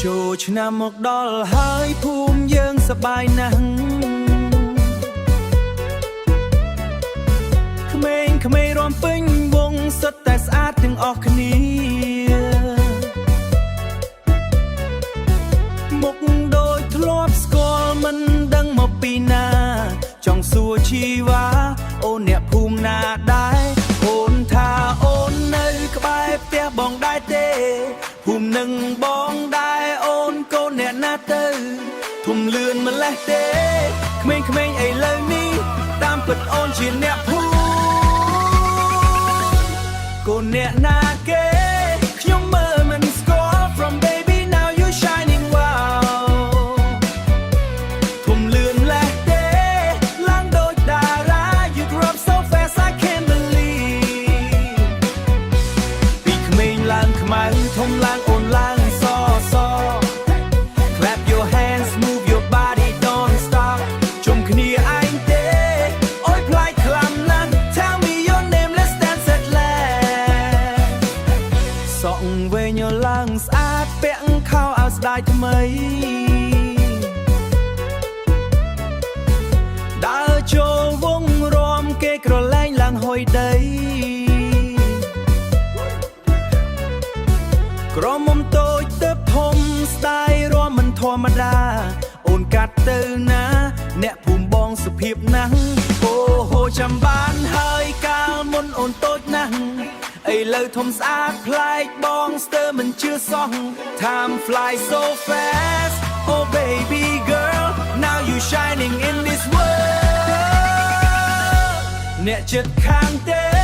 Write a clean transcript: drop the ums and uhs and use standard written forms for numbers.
ចូលឆ្នាំមកដល់ហើយភូមិយើងសប្បាយណាស់ក្មេងៗរាំពេញវងសុទ្ធតែស្អាតទាំងអស់គ្នាមុខដូចធ្លាប់ស្គាល់មិនដឹងមកពីណាចង់សួរជីវ៉ាអូនអ្នកភូមិណាដែរអូនថាអូននៅក្បែរផ្ទះបងដែរទេភូមិនឹងបងដែរអូនកូនអ្នកណាទៅធំលឿនម្លេះទេក្មេងៗឥឡូវនេះតាមពិតអូនជាអ្នកភូមិកូនអ្នកណាគេខ្ញុំមើលមិនស្គាល់ From baby now you shining wow ធំលឿនម្លេះទេឡើងដូចតារា You grew up so fast I can't believe ពីក្មេងឡើងខ្មៅធំឡើងអូនឡើងស Clap your hands move your body don't stop ជុំគ្នាឯងទេអូយប្លែកខ្លាំងណាស់ Tell me your name let's dance at last សក់វែងឡើងស្អាតពាក់ខោអាវស្ដាយថ្មីដើរចូលវងរំគេក្រឡែងឡើងហុយដីក្រមុំតូចទៅធំស្ដាយរំមិនធម្មតាអូនកាត់ទៅណាអ្នកភូមិបងសុភាពណាស់អូហូចាំបានហើយកាលមុនអូនតូចណាស់ឥឡូវធំស្អាតប្លែកបងស្ទើរមិនជឿសោះ Time fly so fast Oh baby girl now you shining in this world អ្នកចិត្តខាងទេ